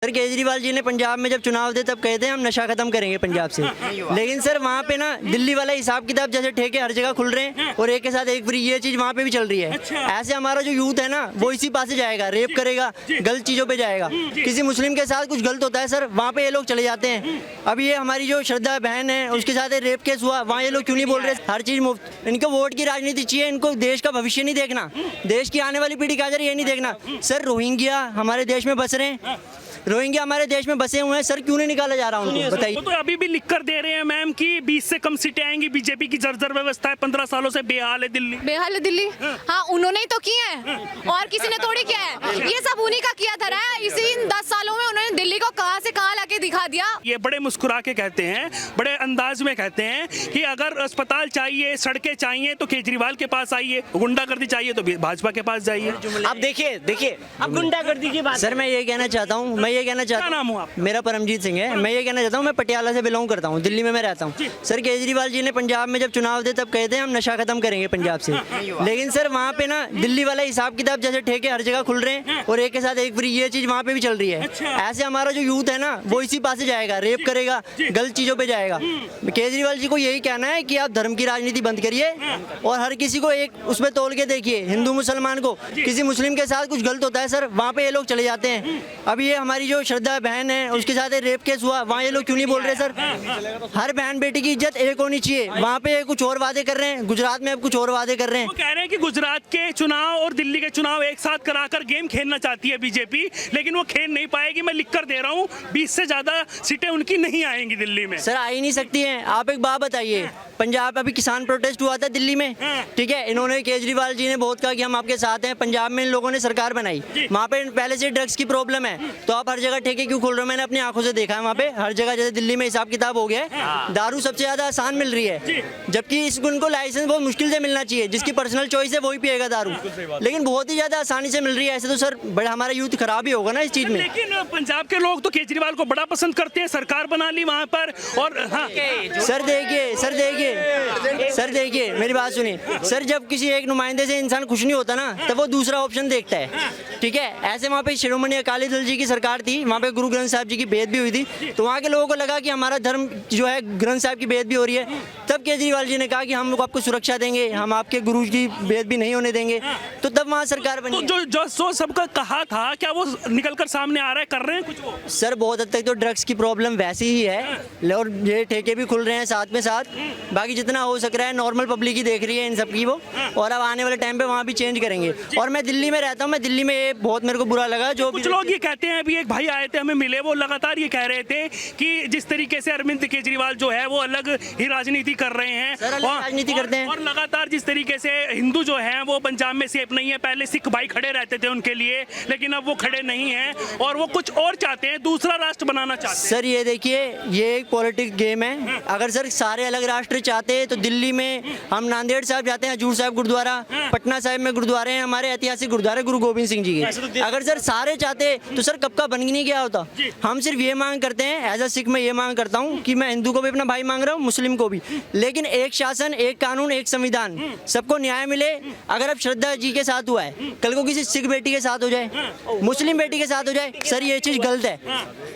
Sir Kejriwal ji ने पंजाब में जब चुनाव थे तब कहे थे हम नशा खत्म करेंगे पंजाब से, लेकिन सर वहाँ पे ना दिल्ली वाला हिसाब किताब, जैसे ठेके हर जगह खुल रहे हैं और एक के साथ एक फ्री, ये चीज वहाँ पे भी चल रही है। ऐसे हमारा जो यूथ है ना वो इसी पास से जाएगा, रेप करेगा, गलत चीजों पे जाएगा। किसी मुस्लिम के साथ कुछ गलत होता है सर, वहाँ पे ये लोग चले जाते हैं। अब ये हमारी जो श्रद्धा बहन है उसके साथ रेप केस हुआ, वहाँ ये लोग क्यों नहीं बोल रहे? हर चीज मुफ्त। इनको वोट की राजनीति चाहिए, इनको देश का भविष्य नहीं देखना, देश की आने वाली पीढ़ी का ये नहीं देखना। सर रोहिंग्या हमारे देश में बस रहे हैं, रोहिंग्या हमारे देश में बसे हुए हैं सर, क्यों नहीं निकाला जा रहा उनको? बताइए। तो अभी भी लिख कर दे रहे हैं मैम कि 20 से कम सीटें आएंगी, बीजेपी की जर्जर व्यवस्था है, 15 सालों से बेहाल है दिल्ली। बेहाल है दिल्ली, हाँ उन्होंने ही तो किया है और किसी ने थोड़ी किया है, ये सब उन्हीं का किया था। इसी 10 सालों में उन्होंने दिल्ली को कहां से कहां लाके दिखा दिया। ये बड़े मुस्कुरा के कहते हैं, बड़े अंदाज में कहते हैं कि अगर अस्पताल चाहिए, सड़कें चाहिए तो केजरीवाल के पास आइए, गुंडागर्दी चाहिए तो भाजपा के पास जाइए। अब देखिए अब गुंडागर्दी की बात। सर मैं ये कहना चाहता हूँ, क्या नाम हुआ? मेरा परमजीत सिंह है। मैं ये कहना चाहता हूँ, मैं पटियाला से बिलोंग करता हूँ, दिल्ली में मैं रहता हूँ। सर केजरीवाल जी ने पंजाब में जब चुनाव थे तब कहे थे हम नशा खत्म करेंगे पंजाब से, लेकिन सर वहाँ पे ना दिल्ली वाला हिसाब किताब, जैसे ठेके हर जगह खुल रहे हैं और एक के साथ एक फ्री, ये चीज वहाँ पे भी चल रही है। ऐसे हमारा जो यूथ है ना वो इसी पास से जाएगा, रेप करेगा, गलत चीजों पे जाएगा। केजरीवाल जी को यही कहना है कि आप धर्म की राजनीति बंद करिए और हर किसी को एक उसमें तोल के देखिए। हिंदू मुसलमान को, किसी मुस्लिम के साथ कुछ गलत होता है सर, वहाँ पे ये लोग चले जाते हैं। अब ये हमारी जो श्रद्धा बहन है उसके साथ रेप केस हुआ, वहाँ ये लोग क्यों नहीं बोल रहे? सर हर बहन बेटी की इज्जत एक होनी चाहिए, वहाँ पे कुछ और वादे कर रहे हैं, गुजरात में अब कुछ और वादे कर रहे हैं। वो कह रहे हैं कि गुजरात के चुनाव और दिल्ली के चुनाव एक साथ कराकर गेम खेलना चाहती है बीजेपी, लेकिन वो खेल नहीं पाएगी। मैं लिख कर दे रहा हूँ 20 से ज्यादा सीटें उनकी नहीं आएंगी दिल्ली में। सर आ ही नहीं सकती हैं। आप एक बात बताइए, पंजाब अभी किसान प्रोटेस्ट हुआ था दिल्ली में, ठीक है, इन्होंने केजरीवाल जी ने बहुत कहा कि हम आपके साथ हैं। पंजाब में इन लोगों ने सरकार बनाई, वहाँ पे पहले से ड्रग्स की प्रॉब्लम है, तो आप हर जगह ठेके क्यों खोल रहे हो? मैंने अपनी आंखों से देखा है वहाँ पे हर जगह, जैसे दिल्ली में हिसाब किताब हो गया है, दारू सबसे ज्यादा आसान मिल रही है, जबकि इसको उनको लाइसेंस बहुत मुश्किल से मिलना चाहिए, जिसकी पर्सनल चॉइस है वही पिएगा दारू, लेकिन बहुत ही ज्यादा आसानी से मिल रही है। ऐसे तो सर बड़ा हमारा यूथ खराब ही होगा ना इस चीज में। लेकिन पंजाब के लोग तो केजरीवाल को बड़ा पसंद करते हैं, सरकार बना ली वहाँ पर। और हाँ सर देखिए मेरी बात सुनिए सर, जब किसी एक नुमाइंदे से इंसान खुश नहीं होता ना तब वो दूसरा ऑप्शन देखता है, ठीक है। ऐसे वहाँ पे शिरोमणि अकाली दल जी की सरकार थी, वहाँ पे गुरु ग्रंथ साहब जी की बेद भी हुई थी, तो वहाँ के लोगों को लगा कि हमारा धर्म जो है ग्रंथ साहब की बेद भी हो रही है, तब केजरीवाल जी ने कहा कि हम लोग आपको सुरक्षा देंगे, हम आपके गुरु की बेद भी नहीं होने देंगे, तो तब वहाँ सरकार बनी। तो जो सबका कहा था, क्या वो निकल कर सामने आ रहा है, कर रहे हैं कुछ वो? सर बहुत हद तक तो ड्रग्स की प्रॉब्लम वैसी ही है और ये ठेके भी खुल रहे हैं साथ में साथ, बाकी जितना हो सक रहा है नॉर्मल पब्लिक ही देख रही है इन सब की वो, और अब आने वाले टाइम पे वहाँ भी चेंज करेंगे। और मैं दिल्ली में रहता हूँ, मैं दिल्ली में ये बहुत मेरे को बुरा लगा जो कुछ लोग ये कहते हैं, अभी एक भाई आए थे हमें मिले, वो लगातार ये कह रहे थे कि जिस तरीके से अरविंद केजरीवाल जो है वो अलग ही राजनीति कर रहे हैं, राजनीति करते हैं, और लगातार जिस तरीके से हिंदू जो है वो पंजाब में सेफ नहीं है। पहले सिख भाई खड़े रहते थे उनके लिए, लेकिन अब वो खड़े नहीं हैं और वो कुछ और चाहते हैं, दूसरा राष्ट्र बनाना चाहते हैं। सर ये देखिए ये एक पॉलिटिक्स गेम है, अगर सर सारे अलग राष्ट्र चाहते हैं तो दिल्ली में हम नांदेड़ साहब जाते हैं, हजूर साहब गुरुद्वारा, पटना साहिब में गुरुद्वारे हैं हमारे ऐतिहासिक गुरुद्वारे गुरु गोविंद सिंह जी के। अगर सर सारे चाहते तो सर कब का बन नहीं गया होता। हम सिर्फ ये मांग करते हैं, एज अ सिख मैं ये मांग करता हूँ कि मैं हिंदू को भी अपना भाई मांग रहा हूँ, मुस्लिम को भी, लेकिन एक शासन, एक कानून, एक संविधान, सबको न्याय मिले। अगर अब श्रद्धा जी के साथ हुआ है, कल को किसी सिख बेटी के साथ हो जाए, मुस्लिम बेटी के साथ हो जाए, सर ये चीज गलत है,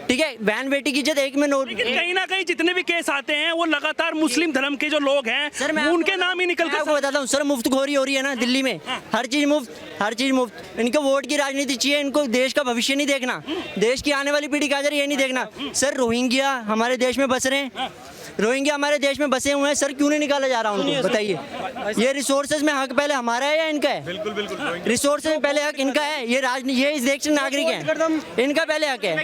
ठीक है। बहन बेटी की इज्जत एक में कहीं ना कहीं जितने भी केस आते हैं वो लगातार मुस्लिम धर्म के जो लोग हैं सर, मैं उनके नाम ही निकल कर बताता हूँ सर, मुफ्तखोरी हो रही है ना दिल्ली में, हर चीज मुफ्त, हर चीज मुफ्त। इनको वोट की राजनीति चाहिए, इनको देश का भविष्य नहीं देखना, देश की आने वाली पीढ़ी का ये नहीं देखना। सर रोहिंग्या हमारे देश में बस रहे हैं, रोहिंग्या हमारे देश में बसे हुए हैं सर, क्यों नहीं निकाला जा रहा उनको? बताइए, ये रिसोर्सेज में हक पहले हमारा है या इनका है? बिल्कुल रिसोर्सेज में पहले हक इनका है, ये इस देश के नागरिक हैं, इनका पहले हक है,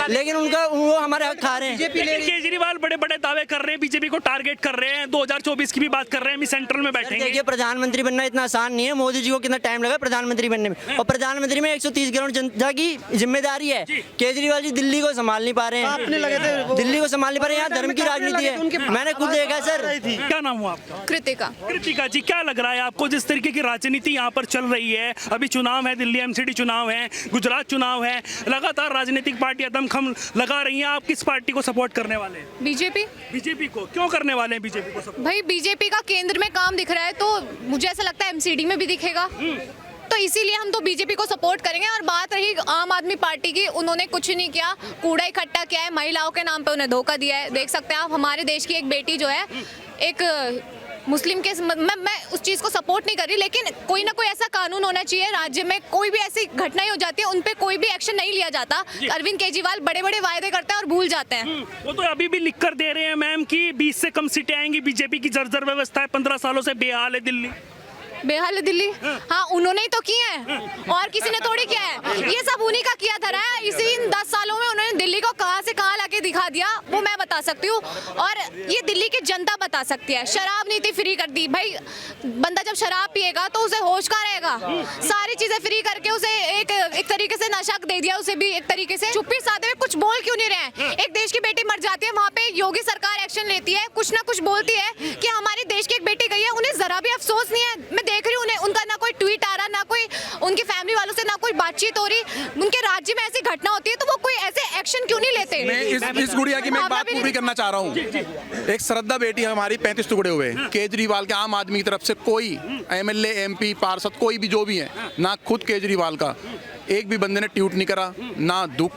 लेकिन उनका वो हमारे हक खा रहे हैं। केजरीवाल बड़े बड़े दावे कर रहे हैं, बीजेपी को टारगेट कर रहे हैं, 2024 की भी बात कर रहे हैं, सेंट्रल में बैठेंगे। देखिए प्रधानमंत्री बनना इतना आसान नहीं है, मोदी जी को कितना टाइम लगा प्रधानमंत्री बनने में, और प्रधानमंत्री में 130 करोड़ जनता की जिम्मेदारी है। केजरीवाल जी दिल्ली को संभाल नहीं पा रहे हैं, दिल्ली को संभाल नहीं पा रहे हैं, यहाँ धर्म की राजनीति है, मैंने खुद देखा सर। क्या नाम हुआ आपका? कृतिका जी, क्या लग रहा है आपको जिस तरीके की राजनीति यहाँ पर चल रही है? अभी चुनाव है, दिल्ली एमसीडी चुनाव है, गुजरात चुनाव है, लगातार राजनीतिक पार्टियां दमखम लगा रही हैं, आप किस पार्टी को सपोर्ट करने वाले हैं? बीजेपी को क्यों करने वाले हैं? बीजेपी को सपोर्ट भाई बीजेपी का केंद्र में काम दिख रहा है, तो मुझे ऐसा लगता है एमसीडी में भी दिखेगा, तो इसीलिए हम तो बीजेपी को सपोर्ट करेंगे। और बात रही आम आदमी पार्टी की, उन्होंने कुछ नहीं किया, कूड़ा इकट्ठा किया है, महिलाओं के नाम पे उन्हें धोखा दिया है। देख सकते हैं आप, हमारे देश की एक बेटी जो है, एक मुस्लिम के, मैं उस चीज़ को सपोर्ट नहीं कर रही, लेकिन कोई ना कोई ऐसा कानून होना चाहिए राज्य में, कोई भी ऐसी घटनाएं हो जाती है उन पे कोई भी एक्शन नहीं लिया जाता। अरविंद केजरीवाल बड़े बड़े वायदे करते हैं और भूल जाते हैं। वो तो अभी भी लिख कर दे रहे हैं मैम कि 20 से कम सीटें आएंगी, बीजेपी की जर्जर व्यवस्था है, 15 सालों से बेहाल है दिल्ली। बेहाल है दिल्ली, हाँ उन्होंने ही तो किए हैं, और किसी ने थोड़ी किया है। ये सब उन्हीं का किया धरा है। इसी 10 सालों में उन्होंने दिल्ली को कहां से कहां लाके दिखा दिया, वो मैं बता सकती हूँ, और ये दिल्ली की जनता बता सकती है। शराब नीति फ्री कर दी भाई, बंदा जब शराब पिएगा तो उसे होश कहाँ रहेगा। सारी चीजें फ्री करके उसे एक तरीके से नशा दे दिया, उसे भी एक तरीके से। चुप्पी साधे हुए कुछ बोल क्यों नहीं रहे हैं? एक देश की बेटी मर जाती है, वहाँ पे योगी सरकार एक्शन लेती है, कुछ ना कुछ बोलती है कि हमारे देश की एक बेटी गई है, उन्हें जरा भी अफसोस नहीं है। मैं देख रही हूँ उनका ना कोई ट्वीट आ रहा, ना कोई उनकी फैमिली वालों से ना कोई बातचीत हो रही। उनके राज्य में ऐसी घटना होती है तो वो कोई ऐसे एक्शन क्यों नहीं लेते? मैं इस गुड़िया की मैं एक बात पूरी करना चाह रहा हूँ। एक श्रद्धा बेटी हमारी 35 टुकड़े हुए। केजरीवाल के आम आदमी की तरफ से कोई MLA MP पार्षद कोई भी जो भी है, ना खुद केजरीवाल का एक भी बंदे ने ट्वीट नहीं करा, ना दुख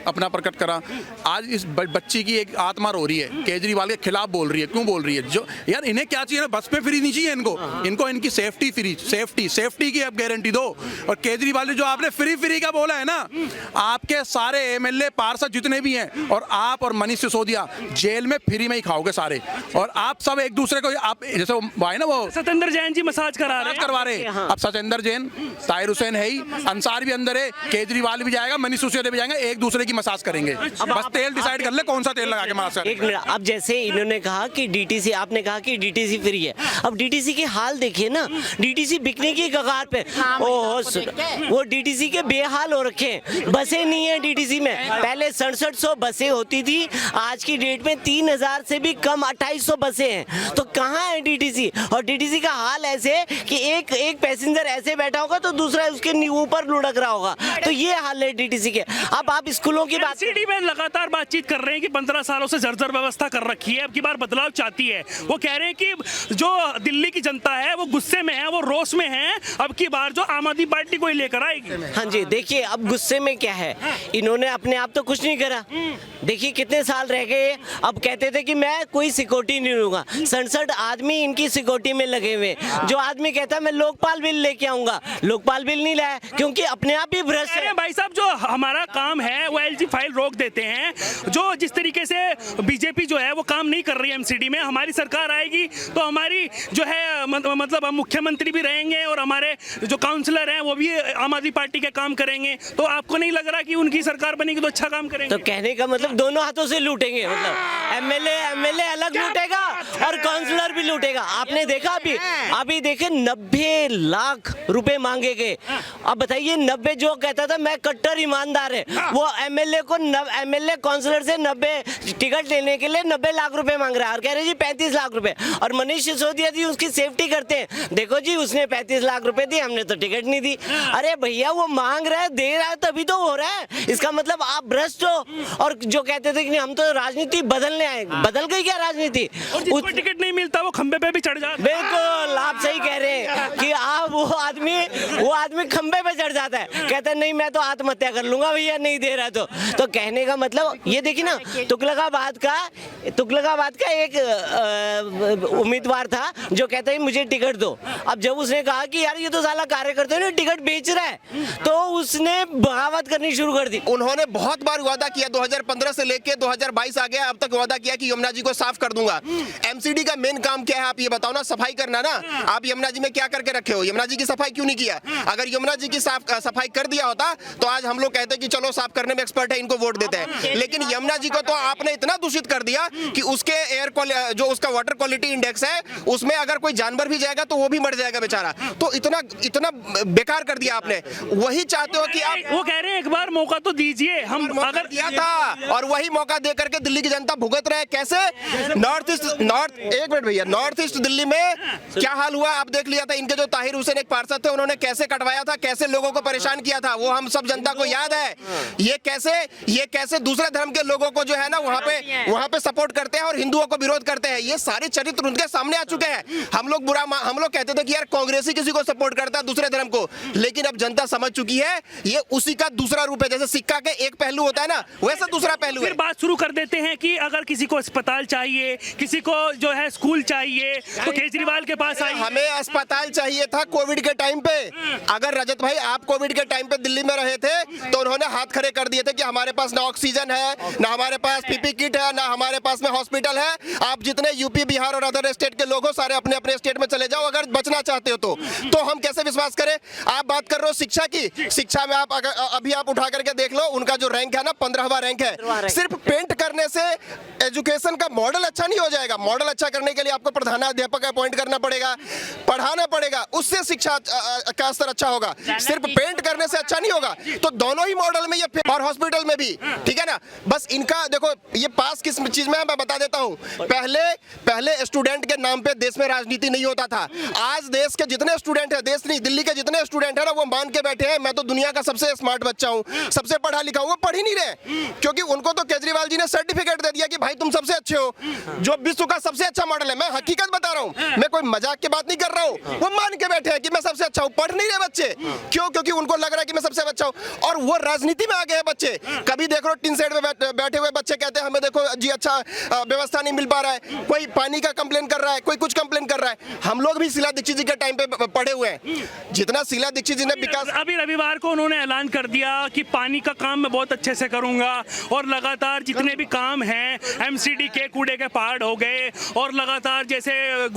अपना प्रकट करा। आज इस बच्ची की एक आत्मा रो रही है, केजरीवाल के खिलाफ बोल रही है। क्यों बोल रही है? जो यार इन्हें क्या चाहिए ना, बस पे फ्री नहीं चाहिए इनको इनकी सेफ्टी फ्री, सेफ्टी की आप गारंटी दो। और केजरीवाल ने जो आपने फ्री का बोला है ना, आपके सारे MLA पार्षद जितने भी हैं और आप और मनीष सिसोदिया जेल में फ्री में ही खाओगे सारे। और आप सब एक दूसरे को, आप जैसे वो है ना, वो सतेंद्र जैन जी मसाज करवा रहे हैं। अब सतेंद्र जैन, ताहिर हुसैन है ही, अंसार भी अंदर है, केजरीवाल भी जाएगा, मनीष सिसोदिया भी जाएंगे, एक दूसरे की मसाज करेंगे। बस तेल डिसाइड कर ले कौन सा तेल लगा के मसाज करेंगे। एक मिनट, अब जैसे इन्होंने कहा कि DTC, आपने कहा कि DTC फ्री है, अब DTC के हाल देखिए ना, DTC बिकने की कगार पे। ओहो, वो DTC के बेहाल हो रखे हैं, बसें नहीं है DTC में। पहले 6700 बसें होती थी, आज की डेट में 3000 से भी कम 2800 बसें हैं। तो कहाँ है DTC? और DTC का हाल ऐसे कि एक पैसेंजर ऐसे बैठा होगा तो दूसरा उसके ऊपर लुढ़क रहा होगा। तो ये हाल है DTC के। अब आप स्कूलों की बात, एमसीडी में लगातार बातचीत कर रहे हैं कि 15 सालों से जर्जर व्यवस्था कर रखी है, अब की बार बदलाव चाहती है। वो कह रहे हैं कि जो दिल्ली की जनता है वो गुस्से में है, वो रोष में है, अब की बार जो आम आदमी पार्टी को ही लेकर आएगी। हाँ जी, देखिए अब गुस्से में क्या है, इन्होंने अपने आप तो कुछ नहीं करा। देखिए कितने साल रह गए, अब कहते थे कि मैं कोई सिक्योरिटी नहीं लूंगा, 67 आदमी इनकी सिक्योरिटी में लगे हुए। जो आदमी कहता है मैं लोकपाल बिल लेके आऊंगा, लोकपाल बिल नहीं लाया क्योंकि अपने आप ही भ्रष्ट है। भाई साहब, जो हमारा काम है वो LG फाइल रोक देते हैं। जो जिस तरीके से बीजेपी जो है वो काम नहीं कर रही है MCD में, हमारी सरकार आएगी तो हमारी जो है मतलब हम मुख्यमंत्री भी रहेंगे और हमारे जो काउंसलर हैं वो भी आम आदमी पार्टी के काम करेंगे। तो आपको नहीं लग रहा कि उनकी सरकार बनेगी तो अच्छा काम करेंगे? तो कहने का मतलब दोनों हाथों से लूटेंगे, मतलब MLA अलग लूटेगा और काउंसलर भी लूटेगा। आपने देखा अभी देखे 90 लाख रुपए मांगे गए। अब बताइए 90, जो कहता था मैं कट्टर ईमानदार है, वो MLA काउंसलर से 90 टिकट लेने के लिए 90 लाख रुपए मांग रहा है और कह रहे जी 35 लाख रुपए। और मनीष सिसोदिया जी उसकी सेफ्टी करते हैं, देखो जी उसने 35 लाख रुपए दी, हमने तो टिकट नहीं दी। अरे भैया वो मांग रहा है, दे रहा है, तभी तो हो रहा है। इसका मतलब आप भ्रष्ट हो। और जो कहते थे कि हम तो राजनीति बदलने आए, बदल गई क्या राजनीति? जिसको टिकट नहीं मिलता वो खंबे पे भी चढ़ जाता। बिल्कुल, आप सही कह रहे हैं कि आप वो आदमी खंबे पे चढ़ जाता है, कहता है नहीं मैं तो आत्महत्या कर लूंगा भैया, नहीं दे रहा तो कहने का मतलब ये देखिए ना, तुगलकाबाद का एक उम्मीदवार था जो कहता है मुझे टिकट दो। अब जब उसने कहा कि यार ये तो साला कार्यकर्ता ने टिकट बेच रहा है, तो उसने बगावत करनी शुरू कर दी। उन्होंने बहुत बार वादा किया, 2015 से लेके 2022 आ गया, अब तक वादा किया कि यमुना जी को साफ कर दूंगा। MCD का मेन काम क्या है आप ये बताओ ना, सफाई करना ना। आप यमुना जी में क्या करके रखे हो? यमुना जी की सफाई क्यों नहीं किया? अगर यमुना जी की सफाई कर दिया होता तो आज हम लोग कहते कि चलो साफ करने में एक्सपर्ट है, इनको वोट देते हैं। लेकिन यमुना जी को तो आपने इतना दूषित कर दिया कि उसके जो उसका वाटर क्वालिटी इंडेक्स है उसमें अगर कोई जानवर भी जाएगा तो वो भी मर जाएगा बेचारा। तो इतना बेकार कर दिया आपने। वही चाहते हो कि आप, वो कह रहे हैं एक बार मौका तो दीजिए। हम अगर दिया था और और वही मौका दे करके दिल्ली की जनता भुगत रहे। कैसे? एक मिनट भैया, नॉर्थ ईस्ट दिल्ली में क्या हाल हुआ आप देख लिया था। इनके जो ताहिर हुसैन एक पार्षद थे, उन्होंने कैसे कटवाया था, कैसे लोगों को परेशान किया था, वो हम सब जनता को याद है। ये कैसे दूसरे धर्म के लोगों को जो है ना वहां पे सपोर्ट करते हैं और हिंदुओं को विरोध करते हैं। ये सारे चरित्र उनके सामने आ चुके हैं। हम लोग कहते थे कि यार कांग्रेसी किसी को सपोर्ट करता है दूसरे धर्म को, लेकिन अब जनता समझ चुकी है ये उसी का दूसरा रूप है। जैसे सिक्का के एक पहलू होता है ना, वैसा दूसरा पहलू है। फिर बात शुरू कर देते हैं कि अगर किसी को अस्पताल चाहिए, किसी को जो है स्कूल चाहिए, तो केजरीवाल के पास आइए। हमें अस्पताल चाहिए था कोविड के टाइम पे। अगर रजत भाई आप कोविड के टाइम पे दिल्ली में रहे थे तो उन्होंने हाथ खड़े कर दिए थे कि हमारे पास ना ऑक्सीजन है, ना हमारे पास पीपी किट है, ना हमारे पास में हॉस्पिटल है। आप जितने यूपी, बिहार और अदर स्टेट के लोग हो, सारे अपने अपने स्टेट में चले जाओ अगर बचना चाहते हो तो हम कैसे विश्वास करें? आप बात कर रहे हो शिक्षा की। शिक्षा में आप अभी आप उठा करके देख लो, उनका जो रैंक है ना 15वां रैंक है। सिर्फ पेंट करने से एजुकेशन का मॉडल अच्छा नहीं हो जाएगा। मॉडल अच्छा करने के लिए आपको प्रधानाध्यापक अपॉइंट करना पड़ेगा, पढ़ाना पड़ेगा, उससे शिक्षा का स्तर अच्छा होगा। सिर्फ पेंट करने से अच्छा नहीं होगा। तो दोनों ही मॉडल में ये और हॉस्पिटल में भी, ठीक है ना। बस इनका देखो ये पास किस चीज में है मैं बता देता हूँ। पहले स्टूडेंट के नाम पे देश में राजनीति नहीं होता था। आज देश के जितने स्टूडेंट है, देश नहीं दिल्ली के जितने स्टूडेंट है ना, वो मान के बैठे हैं मैं तो दुनिया का सबसे स्मार्ट बच्चा हूँ, सबसे पढ़ा लिखा हूँ। वो पढ़ ही नहीं रहे, क्योंकि उनको तो केजरीवाल जी ने सर्टिफिकेट दे दिया कि भाई तुम सबसे अच्छे हो, जो विश्व का सबसे अच्छा मॉडल है। मैं हकीकत बता रहा हूँ, मैं कोई मजाक की बात नहीं कर रहा हूँ। वो मान के बैठे हैं कि मैं सबसे अच्छा हूँ। पढ़ नहीं रहे बच्चे, क्यों? क्योंकि उनको लग रहा है कि मैं सबसे अच्छा हूँ, और वो राजनीति में आ गए हैं बच्चे। कभी देख लो टिन शेड में बैठे हुए बच्चे कहते हैं हमें देखो जी अच्छा व्यवस्था नहीं मिल पा रहा है, कोई पानी का कंप्लेन कर रहा है, कोई कुछ कंप्लेन कर रहा है। हम लोग भी शीला दीक्षित जी के टाइम पे पढ़े हुए हैं। जितना शीला दीक्षित जी ने विकास, अभी रविवार को उन्होंने ऐलान कर दिया कि पानी का काम मैं बहुत अच्छे से करूंगा, और लगातार जितने भी काम हैं एमसीडी के कूड़े के पहाड़ हो गए, और लगातार जैसे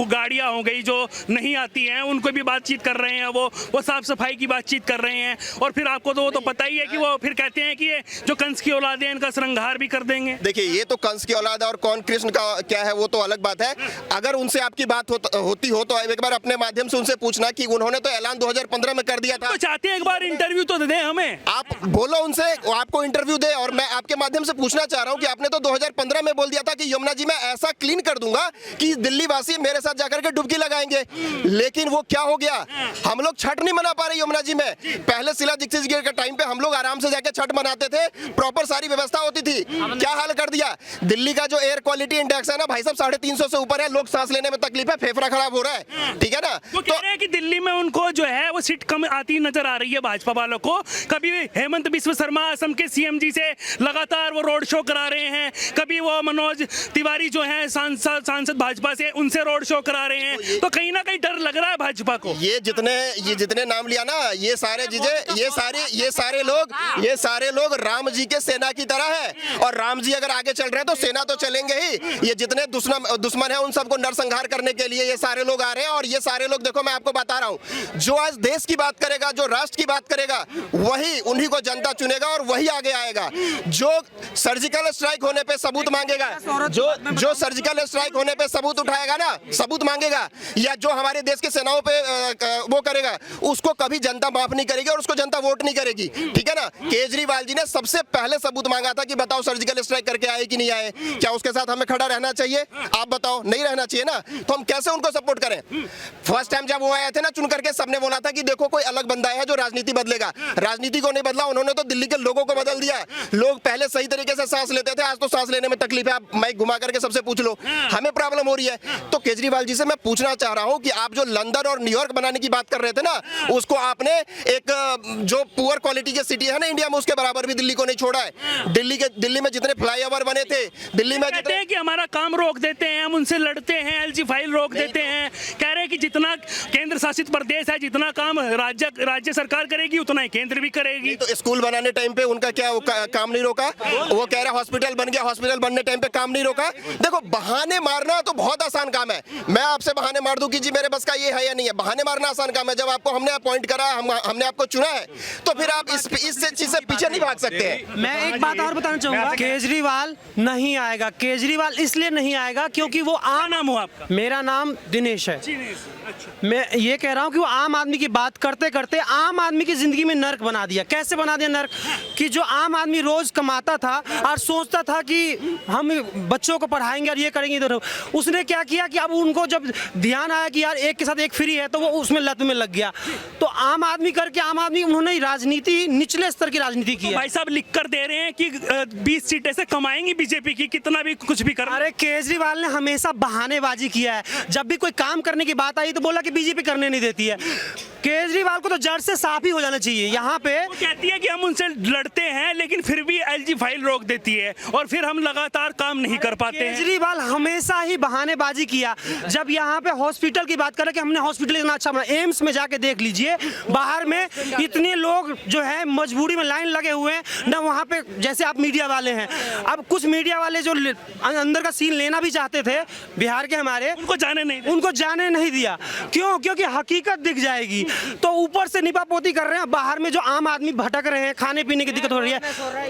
गाड़ियां हो गई जो नहीं आती हैं उनको भी बातचीत कर रहे हैं। वो साफ सफाई की बातचीत कर रहे हैं। और फिर आपको तो वो तो पता ही है कि वो फिर कहते हैं कि ये जो कंस की औलाद है इनका श्रृंगार भी कर देंगे। देखिए ये तो कंस की औलाद है और कौन कृष्ण का क्या है वो तो अलग बात है। अगर उनसे आपकी बात होती हो तो एक बार अपने माध्यम से उनसे पूछना कि उन्होंने तो ऐलान 2015 में कर दिया था। तो चाहते हैं एक बार इंटरव्यू तो दे हमें। आप बोलो उनसे, वो आपको इंटरव्यू दे। और मैं आपके माध्यम से पूछना चाह रहा हूं कि आपने तो 2015 में बोल दिया था कि यमुना जी में ऐसा क्लीन कर दूंगा कि दिल्ली वासी मेरे साथ जाकर के डुबकी लगाएंगे, लेकिन वो क्या हो गया? हम लोग छठ नहीं मना पा रहे यमुना जी में। पहले शीला दीक्षित जी के टाइम पे हम लोग आराम से जाके छठ मनाते थे, प्रॉपर सारी व्यवस्था होती थी। क्या हाल कर दिया? दिल्ली का जो एयर क्वालिटी इंडेक्स है ना भाई साहब 350 से ऊपर है। लोग सांस लेने में तकलीफ है, फेफड़ा खराब हो रहा है, ठीक है ना। वो कह रहे हैं कि दिल्ली में उनको जो है वो सीट कम आती नजर आ रही है भाजपा वालों को। कभी हेमंत बिस्व शर्मा असम के सीएम जी से लगातार वो रोड शो करा रहे हैं, कभी वो मनोज तिवारी जो है सांसद भाजपा से उनसे रोड शो करा रहे हैं। तो कहीं ना कहीं डर लग रहा है भाजपा को। ये जितने नाम लिया ना, ये सारे लोग राम जी के सेना की तरह है। और राम जी अगर आगे चल रहे हैं तो सेना तो चलेंगे ही। ये जितने दुश्मन है उन सबको नरसंहार करने के लिए ये सारे लोग आ रहे हैं। और ये सारे लोग देखो मैं आपको बता रहा हूँ, जो आज देश की बात करेगा, जो राष्ट्र की बात करेगा, वही उन्हीं को जनता चुनेगा और वही आगे आएगा। जो सर्जिकल स्ट्राइक होने पे सबूत मांगेगा, जो सर्जिकल स्ट्राइक होने पे सबूत उठाएगा ना, सबूत मांगेगा, या जो हमारे देश के सेनाओं पे वो करेगा, उसको कभी जनता माफ नहीं करेगी और उसको जनता वोट नहीं करेगी, ठीक है ना। केजरीवाल जी ने सबसे पहले सबूत मांगा था कि बताओ सर्जिकल स्ट्राइक करके आए कि नहीं आए, क्या उसके साथ हमें खड़ा रहना चाहिए? आप बताओ, नहीं रहना चाहिए ना। तो हम कैसे उनको सपोर्ट करें? फर्स्ट टाइम जब वो आए थे ना चुन करके, सबने बोला था कि देखो कोई अलग बंदा है जो राजनीति बदलेगा। राजनीति को नहीं बदला उन्होंने, तो दिल्ली के लोगों को बदल दिया। लोग पहले सही तरीके से सांस लेते थे, आज तो सांस लेने में तकलीफ है। आप माइक घुमा करके सबसे पूछ लो, हमें प्रॉब्लम हो रही है। तो केजरीवाल जी से मैं पूछना चाह रहा हूं कि आप जो लंदन और न्यूयॉर्क बनाने की बात कर रहे थे ना, उसको आपने एक जो पुअर क्वालिटी की सिटी है ना इंडिया में, उसके बराबर भी दिल्ली को नहीं छोड़ा है। दिल्ली में जितने फ्लाईओवर बने थे, दिल्ली में कहते हैं कि हमारा काम रोक देते हैं, हम उनसे लड़ते हैं, एलजी फाइल रोक देते हैं। कह रहे हैं कि जितना केंद्र शासित प्रदेश है, जितना काम राज्य सरकार करेगी उतना ही केंद्र भी करेगी। तो स्कूल बनाने टाइम पे उनका क्या काम नहीं रोका? वो कह रहा हॉस्पिटल बन गया, हॉस्पिटल बनने टाइम पे काम नहीं रोका। देखो बहाने मारना तो बहुत आसान काम है। मैं आपसे बहाने मार दूं कि जी मेरे बस का ये है या नहीं है, बहाने मारना आसान काम है। जब आपको हमने अपॉइंट करा, हमने आपको चुना है, तो फिर आप इस चीज से पीछे नहीं भाग सकते हैं। मैं एक बात और बताना चाहूंगा, केजरीवाल नहीं आएगा। केजरीवाल इसलिए नहीं आएगा क्योंकि वो क्या आम नाम हो आपका? मेरा नाम दिनेश है। अच्छा। मैं ये कह रहा हूँ कि वो आम आदमी की बात करते करते आम आदमी की जिंदगी में नर्क बना दिया। कैसे बना दिया नर्क? कि जो आम आदमी रोज कमाता था और सोचता था कि हम बच्चों को पढ़ाएंगे और ये करेंगे इधर, उसने क्या किया कि अब उनको जब ध्यान आया कि यार एक के साथ एक फ्री है तो वो उसमें लत में लग गया। तो आम आदमी करके आम आदमी उन्होंने राजनीति निचले स्तर की राजनीति की है। भाई साहब लिख कर दे रहे हैं कि 20 सीटें से कमाएंगी बीजेपी की, कितना भी कुछ भी कर। अरे केजरीवाल ने हमेशा बहानेबाजी किया है। जब भी कोई काम करने की बात आई तो बोला कि बीजेपी करने नहीं देती है। केजरीवाल को तो जड़ से साफ ही हो जाना चाहिए। यहाँ पे वो कहती है कि हम उनसे लड़ते हैं लेकिन फिर भी एलजी फाइल रोक देती है और फिर हम लगातार काम नहीं कर पाते हैं। केजरीवाल हमेशा ही बहानेबाजी किया। जब यहाँ पे हॉस्पिटल की बात करें कि हमने हॉस्पिटल इतना अच्छा बना, एम्स में जाके देख लीजिए, बाहर में इतने लोग जो है मजबूरी में लाइन लगे हुए हैं ना। वहाँ पे जैसे आप मीडिया वाले हैं, अब कुछ मीडिया वाले जो अंदर का सीन लेना भी चाहते थे बिहार के हमारे, उनको जाने नहीं दिया। क्यों? क्योंकि हकीकत दिख जाएगी। तो ऊपर से निपापोती कर रहे हैं, बाहर में जो आम आदमी भटक रहे हैं, खाने पीने की दिक्कत हो रही है,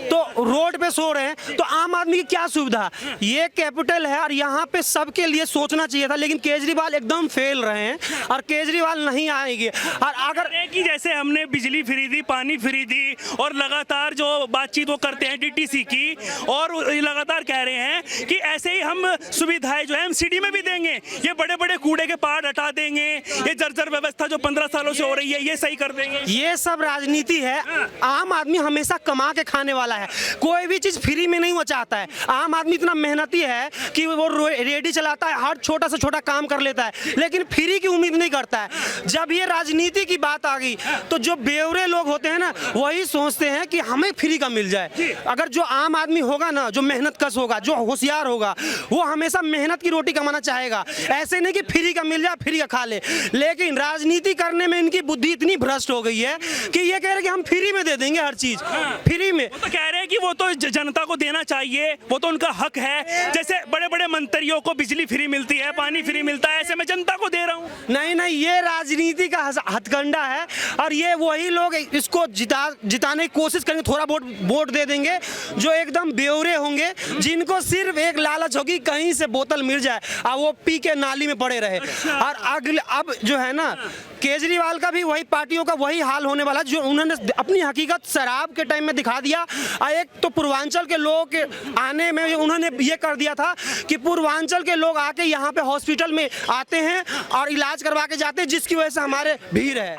तो रोड पे सो रहे हैं, तो आम आदमी की क्या सुविधा? ये कैपिटल है और यहाँ पे सबके लिए सोचना चाहिए था, लेकिन केजरीवाल एकदम फेल रहे हैं और केजरीवाल नहीं आएंगे। और अगर कि जैसे हमने बिजली फ्री दी, पानी फ्री दी और लगातार जो बातचीत वो करते हैं डीटीसी की, और लगातार कह रहे हैं कि ऐसे ही हम सुविधाएं जो है एमसीडी में भी देंगे, ये बड़े बड़े कूड़े के पहाड़ हटा देंगे, ये जर्जर व्यवस्था जो 15 सालों से हो रही है ये सही कर देंगे। ये सब राजनीति है। आम आदमी हमेशा कमा के खाने वाला है, कोई भी चीज फ्री में नहीं वो चाहता है। आम आदमी इतना मेहनती है कि वो रेडी चलाता है, हर छोटा से छोटा काम कर लेता है, लेकिन फ्री की उम्मीद नहीं करता है। जब ये राजनीति की बात आ गई तो जो बेवरे लोग होते हैं ना, वही सोचते हैं कि हमें फ्री का मिल जाए। अगर जो आम आदमी होगा ना, जो मेहनत कश होगा, जो होशियार होगा, वो हमेशा मेहनत की रोटी कमाना चाहेगा। ऐसे नहीं कि फ्री का मिल जाए फ्री का खा ले। लेकिन राजनीति करने में इनकी बुद्धि इतनी भ्रष्ट हो गई है कि ये कह रहे हैं कि हम फ्री में दे देंगे हर चीज, फ्री में। वो तो कह रहे हैं कि वो तो जनता को देना चाहिए, वो तो उनका हक है। जैसे बड़े बड़े मंत्रियों को बिजली फ्री मिलती है, पानी फ्री मिलता है, ऐसे मैं जनता को दे रहा हूँ। नहीं, ये राजनीति का हथकंडा है और ये वही लोग इसको जिताने की कोशिश करेंगे, थोड़ा वोट दे देंगे, जो एकदम बेवरे होंगे, जिनको सिर्फ एक लालच होगी कहीं से बोतल मिल जाए और वो पी के नाली में पड़े रहे। और अगले अब जो है ना, केजरीवाल का भी वही, पार्टियों का वही हाल होने वाला, जो उन्होंने अपनी हकीकत शराब के टाइम में दिखा दिया। और एक तो पूर्वांचल के लोग के आने में उन्होंने ये कर दिया था कि पूर्वांचल के लोग आके यहाँ पे हॉस्पिटल में आते हैं और इलाज करवा के जाते हैं, जिसकी वजह से हमारे भीड़ है।